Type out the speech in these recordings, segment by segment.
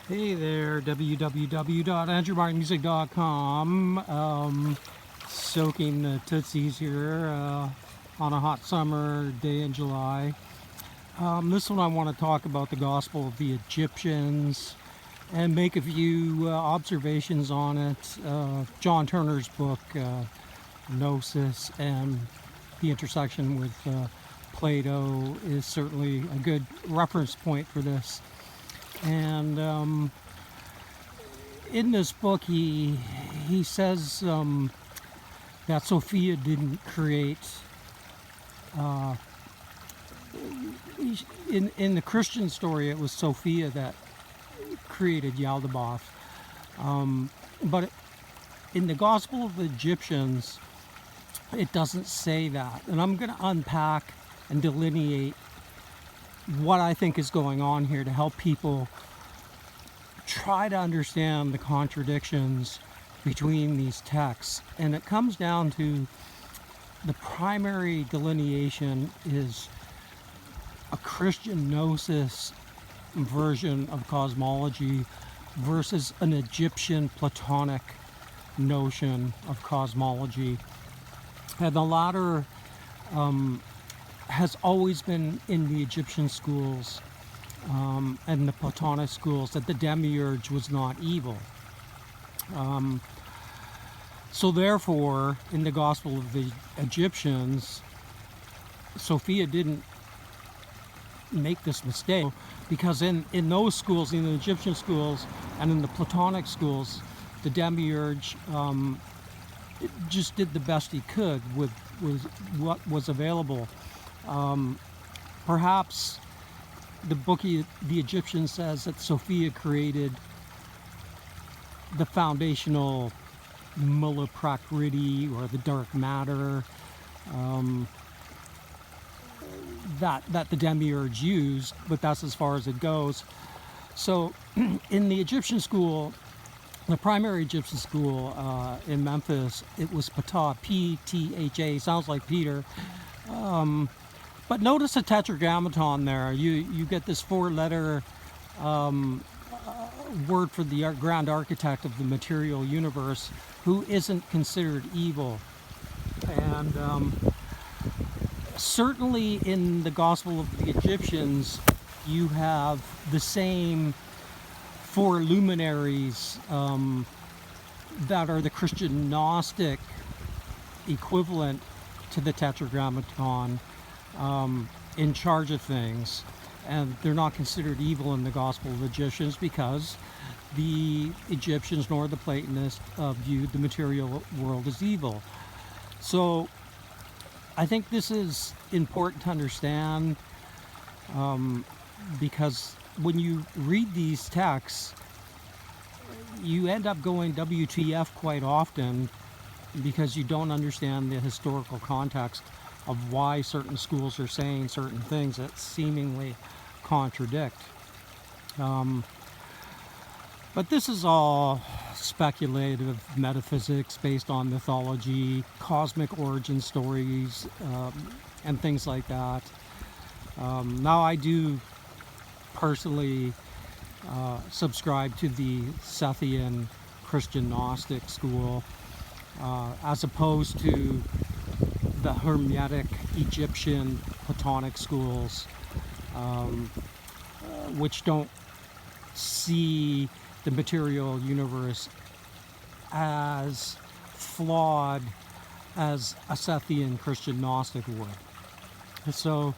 Hey there, www.andrewmartinmusic.com. Soaking the tootsies here on a hot summer day in July. This one I want to talk about the Gospel of the Egyptians and make a few observations on it. John Turner's book, Gnosis, and the intersection with Plato is certainly a good reference point for this. And in this book, he says that Sophia didn't create. In the Christian story, it was Sophia that created Yaldabaoth. But in the Gospel of the Egyptians, it doesn't say that. And I'm going to unpack and delineate what I think is going on here to help people try to understand the contradictions between these texts. And it comes down to the primary delineation is a Christian gnosis version of cosmology versus an Egyptian Platonic notion of cosmology. And the latter has always been in the Egyptian schools and the Platonic schools, that the demiurge was not evil. So therefore, in the Gospel of the Egyptians, Sophia didn't make this mistake, because in those schools, in the Egyptian schools and in the Platonic schools, the demiurge just did the best he could with what was available. Perhaps the book of the Egyptians says that Sophia created the foundational Mula Prakriti, or the dark matter, that the demiurge used, but that's as far as it goes. So in the Egyptian school, the primary Egyptian school in Memphis, it was Ptah, P-T-H-A, sounds like Peter. But notice the tetragrammaton there. You get this four-letter word for the grand architect of the material universe, who isn't considered evil. And certainly in the Gospel of the Egyptians, you have the same four luminaries that are the Christian Gnostic equivalent to the tetragrammaton, in charge of things, and they're not considered evil in the Gospel of the Egyptians because the Egyptians nor the Platonists viewed the material world as evil. So I think this is important to understand, because when you read these texts, you end up going WTF quite often because you don't understand the historical context of why certain schools are saying certain things that seemingly contradict. But this is all speculative metaphysics based on mythology, cosmic origin stories, and things like that. Now I do personally subscribe to the Sethian Christian Gnostic school, as opposed to the Hermetic Egyptian Platonic schools, which don't see the material universe as flawed as a Sethian Christian Gnostic would. So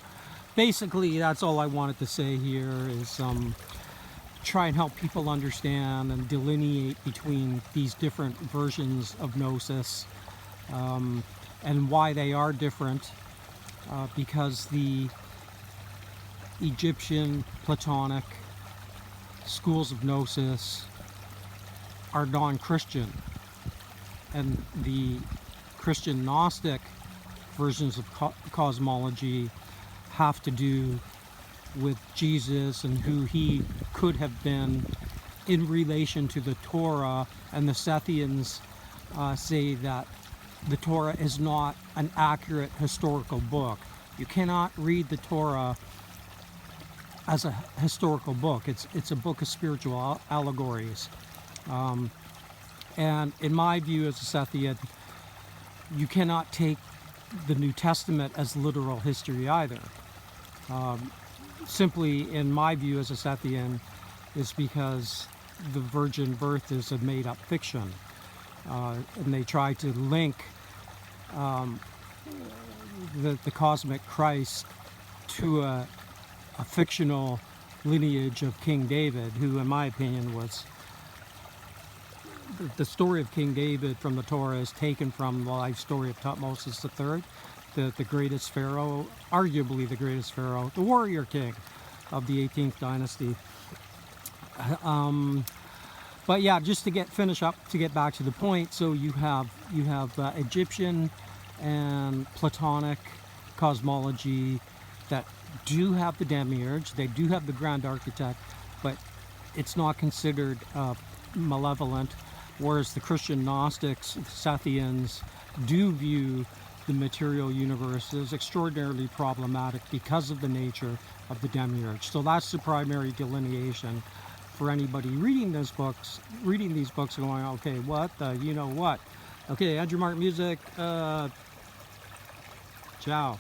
basically that's all I wanted to say here, is try and help people understand and delineate between these different versions of Gnosis, and why they are different, because the Egyptian Platonic schools of Gnosis are non-Christian, and the Christian Gnostic versions of cosmology have to do with Jesus and who he could have been in relation to the Torah. And the Sethians say that the Torah is not an accurate historical book. You cannot read the Torah as a historical book. It's a book of spiritual allegories. And in my view as a Sethian, you cannot take the New Testament as literal history either. Simply, in my view as a Sethian, is because the virgin birth is a made-up fiction. And they try to link the cosmic Christ to a fictional lineage of King David, who in my opinion was... The story of King David from the Torah is taken from the life story of Tutmosis III, the greatest pharaoh, arguably the greatest pharaoh, the warrior king of the 18th dynasty. But yeah, just to finish up, to get back to the point, so you have Egyptian and Platonic cosmology that do have the demiurge, they do have the grand architect, but it's not considered malevolent, whereas the Christian Gnostics, Sethians, do view the material universe as extraordinarily problematic because of the nature of the demiurge. So that's the primary delineation for anybody reading these books going, okay, what the, you know what? Okay, Andrew Mark Music, ciao.